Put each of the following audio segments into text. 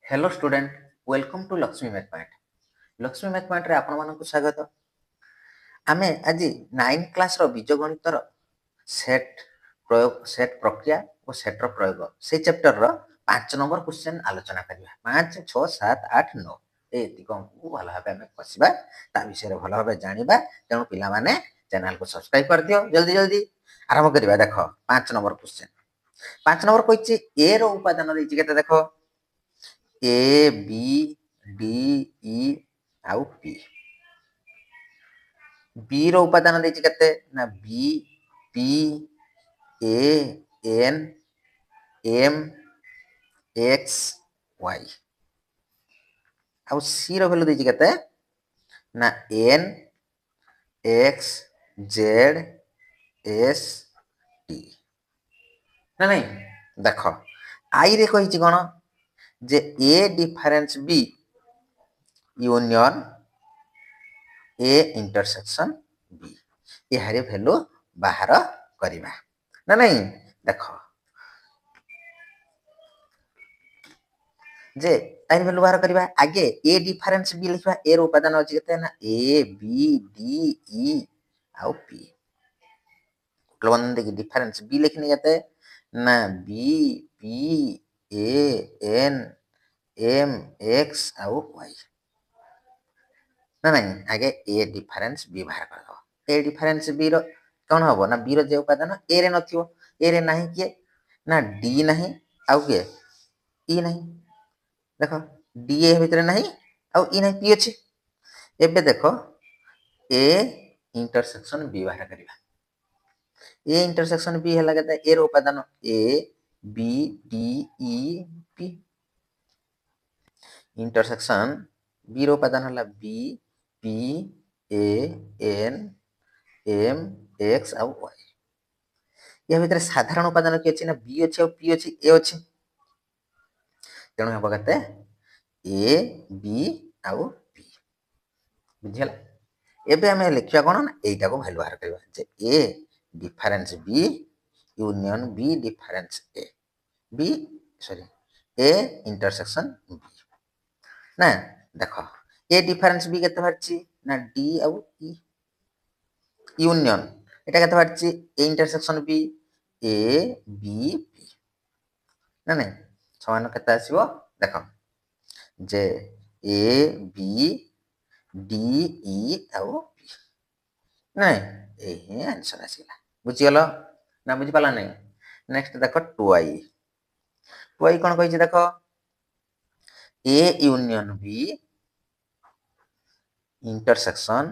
Hello student welcome to Lakshmi math point. Lakshmi math point रे आपण मानक स्वागत। आमे आज 9 क्लास रो बीजगणितर सेट प्रयोग सेट प्रक्रिया और सेट रो प्रयोग से चैप्टर रो 5 नंबर क्वेश्चन आलोचना करबा। 5 6 7 8 9 ए तिकम को भला भाबे हमें पसिबा ता विषय रे भला भाबे जानिबा। तेणु पिला माने चैनल को सब्सक्राइब कर दियो जल्दी जल्दी। आरंभ करबा। देखो 5 नंबर क्वेश्चन। 5 नंबर कहछि ए रो उपादान दैछि केते देखो ए बी डी ई आउ पी। बी रो उपादान दैछि केते ना B P A N M X Y. आउ सी रो वैल्यू दैछि केते ना N X Z S T. ना नहीं देखो आई रे कहिछि कोन जे A difference B union A intersection B यार वैल्यू बाहर करिबा ना नहीं। देखो जे ताई वैल्यू बाहर करिबा आगे ए डिफरेंस बी लिखबा। ए रो उपादान अछि केते ना ए बी डी ई आउ पी। कुटलबंधन देखि डिफरेंस बी लिखनी केते ना B P A N M X आउ वाई ना नहीं। आगे ए डिफरेंस बी बाहर कर दो। ए डिफरेंस बी रो कौन हबो ना बी रो जे उपादान ए रे नथियो ए रे नाही के ना डी नाही आउ के ई नाही। देखो डी ए भितर नाही आउ ई नाही पी अछि। एबे देखो ए इंटरसेक्शन बी बाहर करिबा। ए इंटरसेक्शन बी हला केते ए रो उपादान A B D E P. Intersection B रो उपादान हला B P A N M X आउ वाई। या भितर साधारण उपादान कि अछि ना बी अछि आउ पी अछि ए अछि। तेणु हबो केते ए बी आउ पी। बुझियला। एबे हमें लिखिया कोन ना एटा को वैल्यू बाहर करबा जे A difference B union B difference A B sorry A intersection B ना। देखो ए डिफरेंस बी केते बारछि ना डी आउ ई यूनियन एटा केते बारछि A intersection B A B P ना नहीं समान केते आसीबो। देखो जे ए बी डी ई आउ पी नहीं एही आंसर आसीला। बुझियलो ना बुझि पाला नहीं। नेक्स्ट देखो 2i 2i कोन कहिछि देखो A union B intersection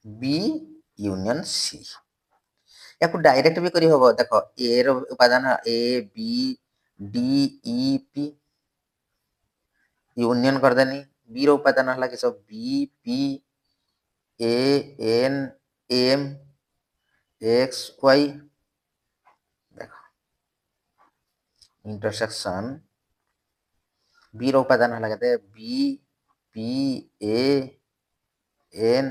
B union C. याकू डायरेक्ट भी करी होबो। देखो ए रो उपादान A B D E P union कर देनी। बी रो उपादान हला कि सब B P A N M X Y. देखो इंटरसेक्शन बी रो उपादान हला केते B P A N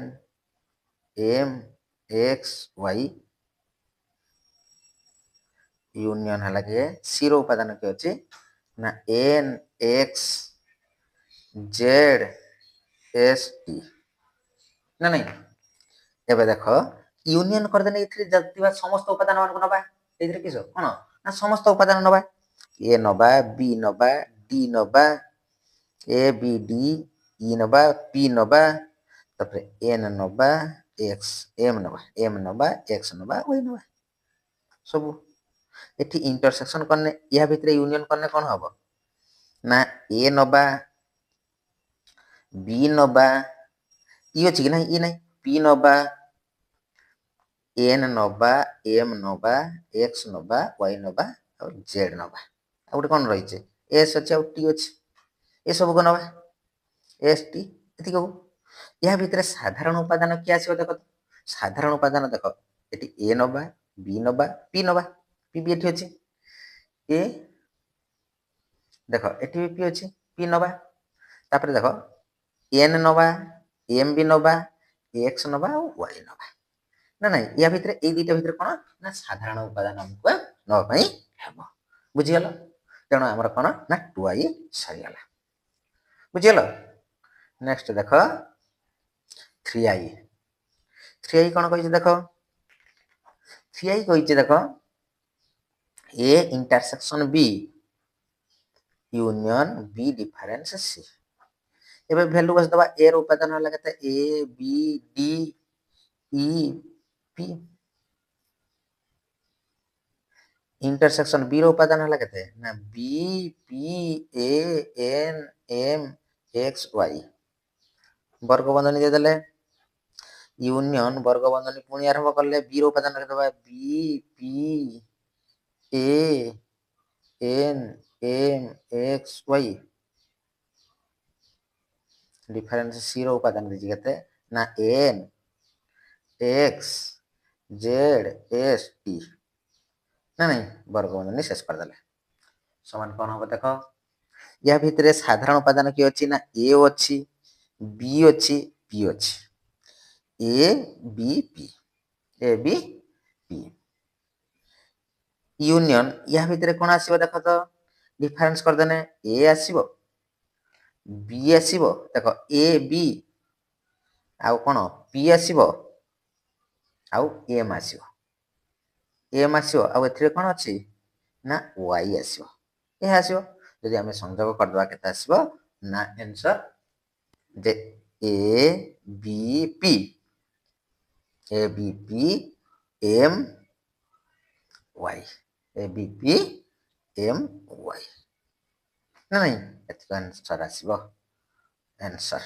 M X Y union हला के सी रो उपादान के अछि ना N X Z S T ना नहीं। एबे देखो यूनियन कर देने इथि जतिबा समस्त उपादान मान को नबा। एथिरे किसो कोन ना समस्त उपादान नबा ए नबा बी नबा डी नबा ए बी डी ई नबा पी नबा तापर एन नबा एक्स एम नबा एक्स नबा वाई नबा सब। एठी इंटरसेक्शन करने या भितरे यूनियन करने कोन हबो ना ए नबा बी नबा ई अछि कि नहीं ई नहीं पी नबा एन नबा एम नबा एक्स नबा वाई नबा और जेड नबा। आ गोटे कोन रहिছে एस अछि और टी अछि ए सब को नबा एस टी एति को। या भितरे साधारण उपादान कि आसीबो देखो। साधारण उपादान देखो एटी ए नबा बी नबा पी भी एठी अछि ए देखो एठी भी पी अछि पी नबा तापर देखो एन नबा एम भी नबा एक्स नबा और वाई नबा ना नहीं। या भितरे ए दुईटा भितरे कोन ना साधारण उपादान हमको नबा पई हेबो। बुझि गेलो। तेणु हमर कोन ना 2i सरी गला। बुझीगल। नेक्स्ट देख 3i 3i कौन कही देख 3i कही देख A intersection B union B difference C. एबे वैल्यू बस दबा ए रो उपादान होला केते A B D E P intersection B रो उपादान होला केते ना B P A N M X Y वर्ग बंधनी दे देले यूनियन वर्ग बंधनी पुणी आरंभ करले बी रो उपादान रखदबा B P A N M X Y difference C रो उपादान दीजिए केते ना N X Z S T ना नहीं वर्ग बंधनी शेष कर देले समान कौन हम देख या भितर साधारण उपादान किए अच्छी ना ए अच्छी बी अच्छी पी अच्छी ए बी पी यूनियन या भितर कौन आसीबो देख तो डिफरेंस कर देने ए आसीबो बी आसीबो देख ए बी आउ कौन पी आसीबो आउ एम आसीबो एम आसीबो आउ एथिरे कौन अच्छी ना वाई आसीबो यह आसीबो यदि आम संयोग करदे केते आसीबो ना आंसर जे A B P M Y A B P M Y ना नहीं एतिक आंसर आसीबो आंसर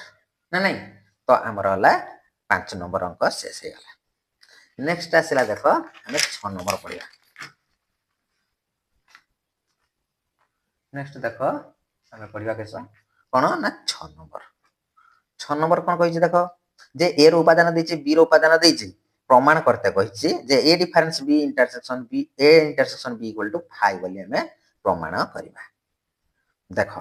ना नहीं तो आमर होला 5 नंबर अंक शेष हो गला। नेक्स्ट आसला देख आम 6 नंबर पढ़िया नेक्स्ट देख आम पढ़िया केस कौन ना 6 नंबर कौन कही देख जे ए रो उपादान देछि बी रो उपादान देछि प्रमाण करते कही जे A difference B intersection B equal to 5 बोली हमें प्रमाण करबा देख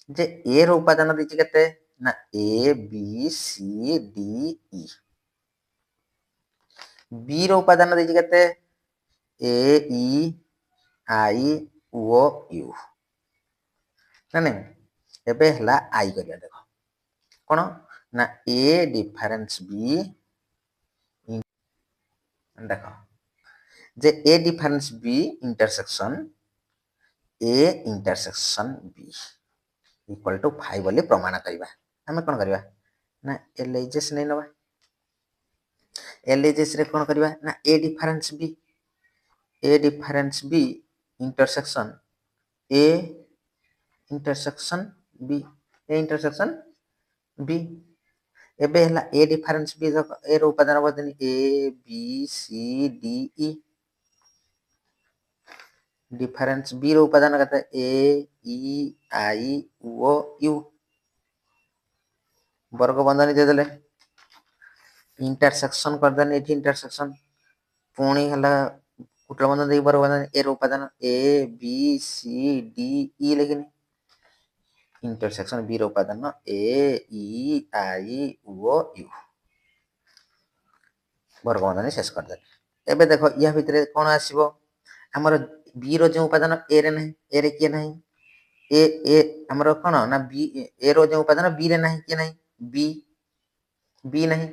जे ए रो उपादान देछि केते ना A B C D E B रो उपादान देछि केते ए ई आई ओ यू ना नहीं एबे हला आई करिया देख कौन ना ए डिफरेंस बी देख जे A difference B intersection B equal to 5 बोली प्रमाण करबा हमें कौन करबा ना एलएचएस नहीं नबा एलएचएस रे कौन करबा ना A difference B intersection A intersection B एबे हला ए डिफरेंस बी ए रो उपादान बदनी A B C D E difference B रो उपादान कते ए ई आई ओ यू वर्ग बंधनी दे देले इंटरसेक्शन कर देने एठी इंटरसेक्शन पुणी हला कुटल बंधन दे वर्ग बंधन ए रो उपादान ए बी सी डी ई लेकिन इंटरसेक्शन बी रो उपादान ए ई आई ओ यू वर्ग बंधनी शेष कर देले एबे देखो या भितरे कोन आसीबो हमर बी रो जो उपादान ए रे नहीं ए रे के नहीं ए हमर कोन ना बी ए रो जो उपादान बी रे नहीं के नहीं बी नहीं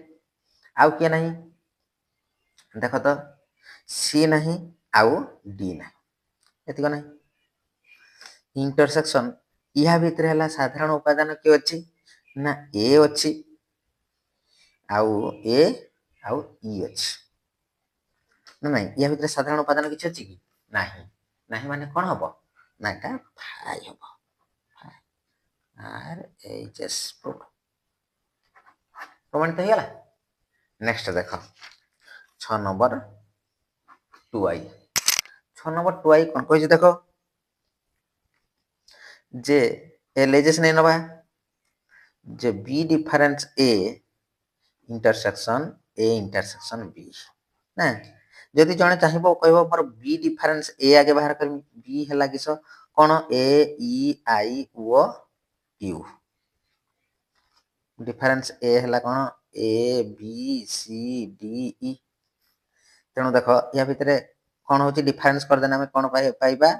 आउ के नहीं देख तो सी नहीं आउ डी नहीं एतिक नहीं इंटरसेक्शन या भितर है साधारण उपादान के अच्छी ना ए अच्छी आउ ए आउ ई अच्छी ना नहीं या भितर साधारण उपादान किसी अच्छी कि नहीं नहीं माने कौन हम ना এটা फाई हम आर एच एस प्रमाणित हो गला। नेक्स्ट देख 6 नंबर 2i 6 नंबर 2i कौन कही देख जे एलएचएस नहीं नबा जे B difference A intersection B ना जदि जने चाहिबो कहबो मोर बी डिफरेंस ए आगे बाहर कर बी हला किस कोन ए ई आई ओ यू डिफरेंस ए हला कोन ए बी सी डी ई तेणु देख या भितर कौन होची डिफरेंस कर देना हमें कौन पाइबा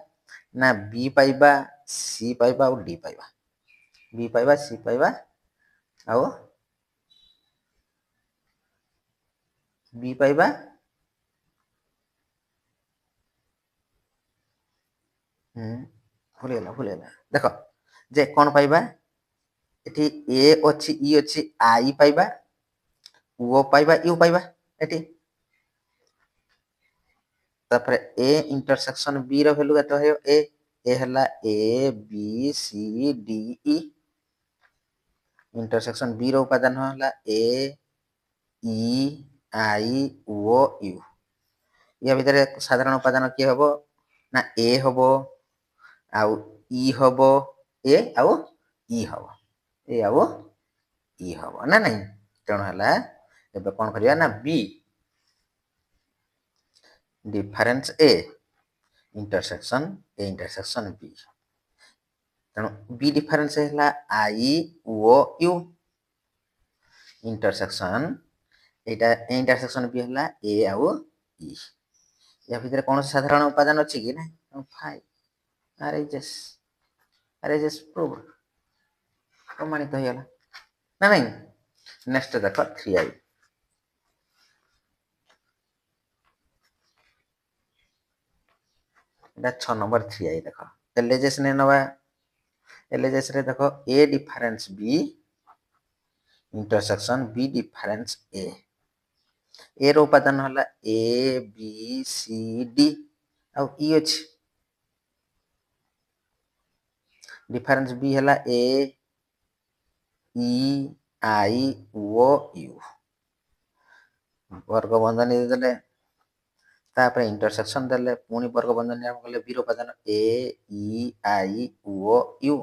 ना बी पाइबा सी पाइबा और डी पाइबा बी पाइबा सी पाइबा आउ बी पाइबा भूलिगला देख जे कौन पाइबा एठी ए अच्छी इ अच्छी आई पाइबा ओ पाइबा यू पाइबा एठी तापर ए इंटरसेक्शन बी रो वैल्यू केते होयो ए हला A B C D E intersection B रो उपादान हला ए इ आई ओ यू या भितर साधारण उपादान किए हबो ना ए हबो आउ इ हबो ए आउ इ हबो ए आउ इ हबो ना नहीं तेणु हला एबे कोन करिया ना B difference A intersection B तेणु बी डिफरेंस हला आई ओ यू इंटरसेक्शन एटा इंटरसेक्शन बी हला ए आउ इ या भितर कौन साधारण उपादान अच्छी कि ना five R H S prove प्रमाणित हो गला ना नहीं नेक्स्ट देख 3i एटा 6 नंबर 3i देख एलएचएस ने नवा एलएचएस रे देख A difference B intersection B difference A रो उपादान हला ए बी सी डी आउ ई अछि डिफरेंस बी हला ए इ आई ओ यू वर्ग बंधनी देले तापर इंटरसेक्शन देले पुनी वर्ग बंधनी हम कहले बी रो उपादान ए इ आई ओ यू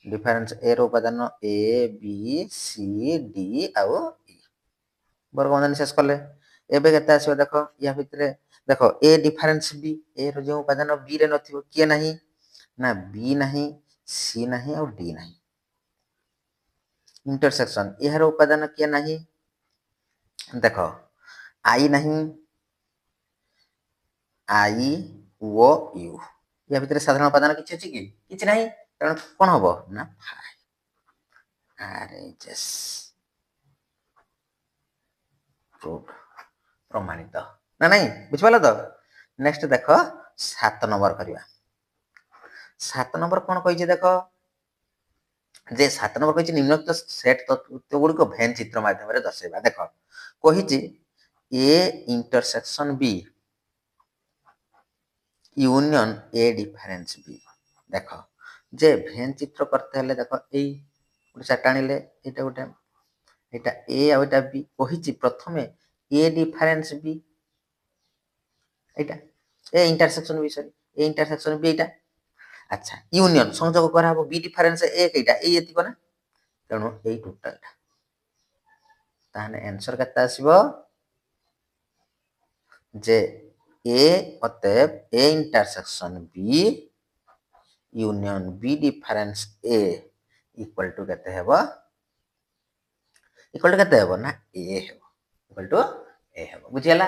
डिफरेंस ए रो उपादान ए बी सी डी आउ ई वर्ग बंधनी शेष कले एबे केते आसीबो देखो या भितरे देखो ए डिफरेंस बी ए रो जो उपादान बी रे नथिबो किए नाही ना बी नाही सी नाही और डी नाही इंटरसेक्शन यार उपादान किए नाही देख आई नहीं आई ओ यू या भितर साधारण उपादान किछि अछि कि किछि नाही कारण कोन हबो ना five R H S proved प्रमाणित ना नहीं बुझिपाल तो नेक्स्ट देख 7 नंबर करिया 7 नंबर कोन कहि देख जे 7 नंबर कहि निम्नलिखित सेट तत्व गुडी को भेन चित्र माध्यम रे दर्शाइबा देख कहि A intersection B union A difference B देख जे भेन चित्र करते हले देख एई गोटे सेट आनिले एटा गोटे एटा ए आ एटा बी कहि प्रथमे ए डिफरेंस बी एटा A intersection B sorry A intersection B एटा अच्छा यूनियन संयोग करा हबो बी डिफरेंस ए केटा ए एति कोना तेणु ए टोटल ताने आंसर केते आसीबो जे ए अतएव A intersection B union B difference A equal to केते हेबो इक्वल टू केते हेबो ना ए हेबो इक्वल टू ए हेबो बुझियला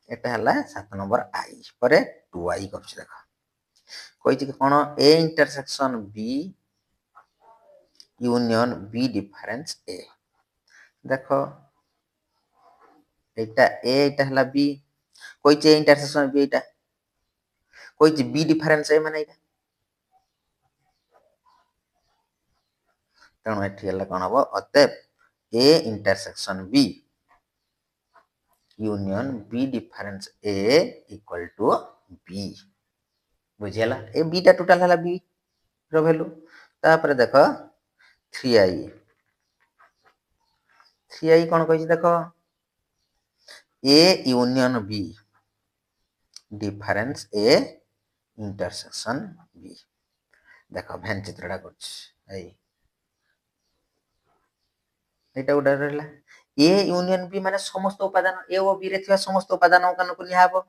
एटा हला 7 नंबर आई परे 2i करछ देखो कहि कोन A intersection B union B difference A देखो एटा ए एटा हला बी कहि इंटरसेक्शन बी एटा कहि बी डिफरेंस ए माने एटा तेणु एठी हला कोन हबो अतएव A intersection B union B difference A equal to B बुझियला ए बी टा टोटल हला बी रो वैल्यू तापर देखो 3i कोन कहि देखो A union B difference A intersection B देखो भेन चित्रटा करछ एई एटा उडा रहला ए यूनियन बी माने समस्त उपादान ए ओ बी रे थिबा समस्त उपादान कान को लिया हबो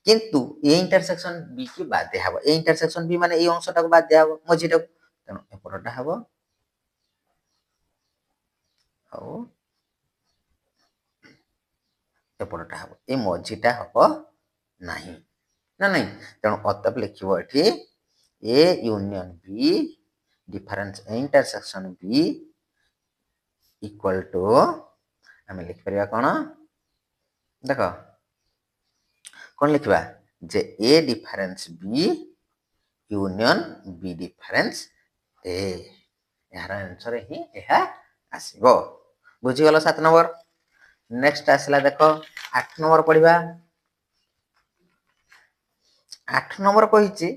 किंतु ए इंटरसेक्शन बी की बाद दे हबो ए इंटरसेक्शन बी माने ए अंशटा को बाद दे हबो मझिटा तेणु एपरटा हबो आउ एपरटा हबो ए मझिटा हबो नाही ना नहीं तेणु अतएव लिखिबो एठी A union B difference intersection B equal to आम लिखिपर कौन देख कौन लिखा जे A difference B union B difference A यार आंसर ही यह आसीबो बुझीगल 7 नंबर नेक्स्ट आसला देख 8 नंबर पढ़िबा 8 नंबर कहिछि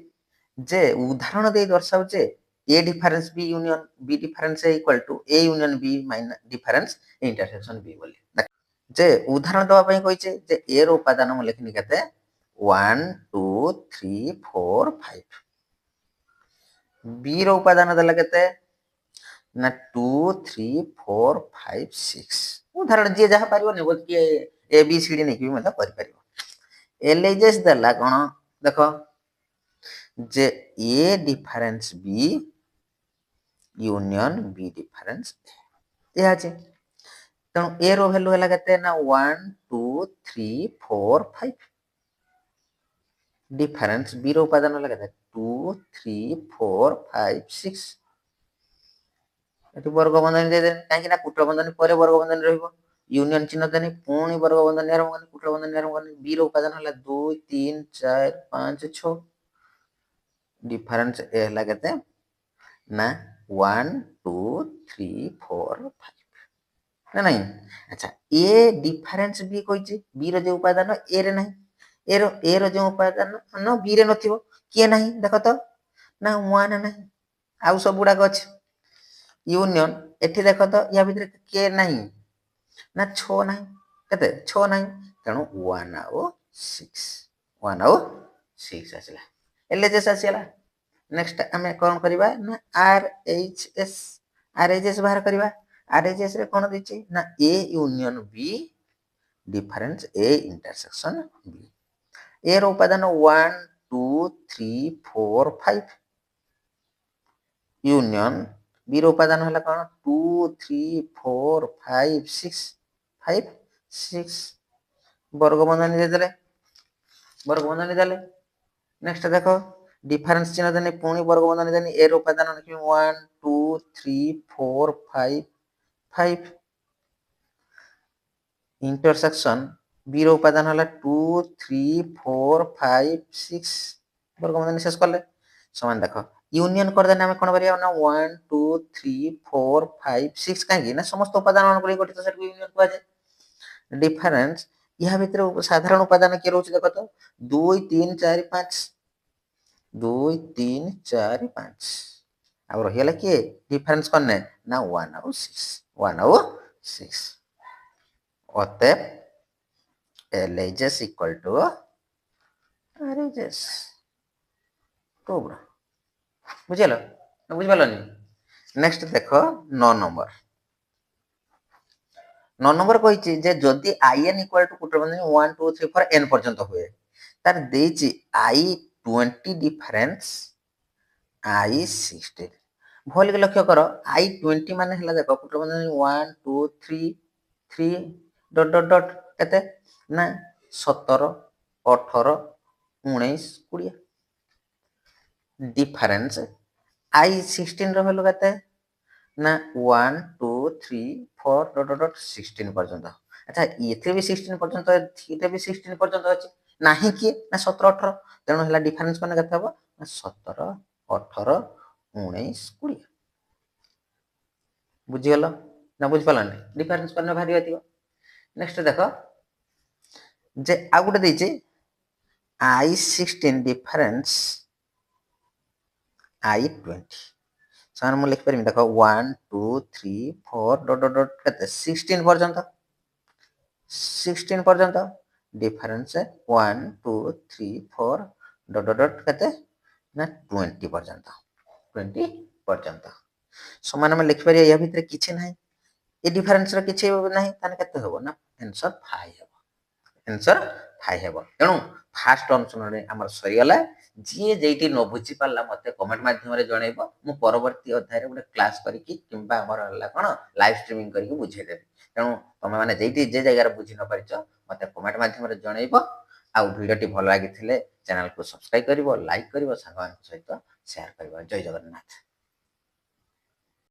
जे उदाहरण दे दर्शाउ जे A difference B union B difference A equal to A union B minus difference intersection B बोली जे उदाहरण दवा पई कहिछि जे ए रो उपादान म लिखनी केते 1 2 3 4 5 बी रो उपादान देला केते ना 2 3 4 5 6 उदाहरण जे जहा पारिबो ने बोल के ए बी सी डी नै कि मतलब कर पारिबो एलएजेस देला कोन देखो जे A difference B union B difference A अछि तेणु ए रो वैल्यू है केते ना 1 2 3 4 5 डिफरेंस बी रो उपादान है केते 2 3 4 5 6 एटु वर्ग बंधन दे देन काहे कि ना कुटल बंधन परे वर्ग बंधन रहइबो यूनियन चिन्ह देनी पुणी वर्ग बंधन आरंभ करनी कुटल बंधन आरंभ करनी बी रो उपादान है 2 3 4 5 6 डिफरेंस ए है केते ना 1 2 3 4 5 ना नहीं अच्छा ए डिफरेंस बी कहिछि बी रो जे उपादान ए रे नहीं ए रो जे उपादान न बी रे नथिबो के नहीं देखो तो ना 1 नहीं आउ सब गुडा अछि यूनियन एठी देखो तो या भितर के नहीं ना 6 नहीं केते 6 नहीं तेणु 1 आउ 6 1 आउ 6 आसला एलएचएस आसीला नेक्स्ट हमें कौन करबा ना आरएचएस आरएचएस बाहर करबा आरएचएस रे कोन दिछि ना A union B difference A intersection B A रो उपादान 1 2 3 4 5 यूनियन बी रो उपादान हला कोन 2 3 4 5 6 5 6 वर्ग बंधन दे देले वर्ग बंधन देले नेक्स्ट देखो डिफरेंस चिन्ह देने पुणी वर्ग बंधन देने ए रो उपादान लिखि 1 2 3 4 5 5 इंटरसेक्शन बी रो उपादान हला 2 3 4 5 6 वर्ग बंधन शेष करले समान देखो यूनियन कर देने हमें कोन करिया ना 1 2 3 4 5 6 काहे ना समस्त उपादान मान को गठित सेट यूनियन को जाए डिफरेंस या भीतर साधारण उपादान के रहउछ देखो तो 2 3 4 5 2 3 4 5 अब रहिला के डिफरेंस करने ना 1 आउ 6 1 आउ 6 अतः LHS equal to RHS proved बुझिलो ना बुझ पालनी नेक्स्ट देखो 9 नंबर 9 नंबर कहिछि जे जदि in equal to कुटर bandhani 1 2 3 4 n पर्यंत हुए तार देछि I 20 डिफरेंस I 16 भल के लक्ष्य करो I 20 माने हला देखो कुटर बंधनी 1 2 3 3 डॉट डॉट डॉट केते ना 17 18 19 20 डिफरेंस I 16 रो वैल्यू केते ना 1 2 3 4 डॉट डॉट डॉट 16 पर्यंत अच्छा एथे भी 16 पर्यंत एथे भी 16 पर्यंत अछि नाही कि ना 17 18 तेणु हला डिफरेंस कोन केते हबो ना 17 18 19 20 बुझी गलो ना बुझ पालानी डिफरेंस करने भारी होतिबो नेक्स्ट देखो जे आ गुटे देछि I 16 डिफरेंस I 20 समान मु लिख परमी देखो 1 2 3 4 डॉट डॉट डॉट केते 16 पर्यंत 16 पर्यंत डिफरेंस 1 2 3 4 डॉट डॉट डॉट केते ना 20 पर्यंत 20 पर्यंत समान में लिख परिया या भीतर किछि नाही ए डिफरेंस रो किछि नाही ताने केते होबो ना आंसर 5 हेबो आंसर 5 हेबो तेणु फास्ट ऑप्शन रे हमर सरी गला जी जेटी न बुझी पाला मते कमेंट माध्यम रे जणैबो मु परवर्ती अध्याय रे गुटे क्लास करी कि किंबा हमर हला कोन लाइव स्ट्रीमिंग करी बुझे देबी तेणु तमे माने जेटी जे जगह रे बुझी न परिचो मते कमेंट माध्यम रे जणैबो ଆଉ ଭିଡ଼ିଓଟି ଭଲ ଲାଗିଥିଲେ ଚ୍ୟାନେଲକୁ ସବସ୍କ୍ରାଇବ୍ କରିବ, ଲାଇକ୍ କରିବ, ସାଙ୍ଗମାନଙ୍କ ସହିତ ସେୟାର କରିବ। ଜୟ ଜଗନ୍ନାଥ।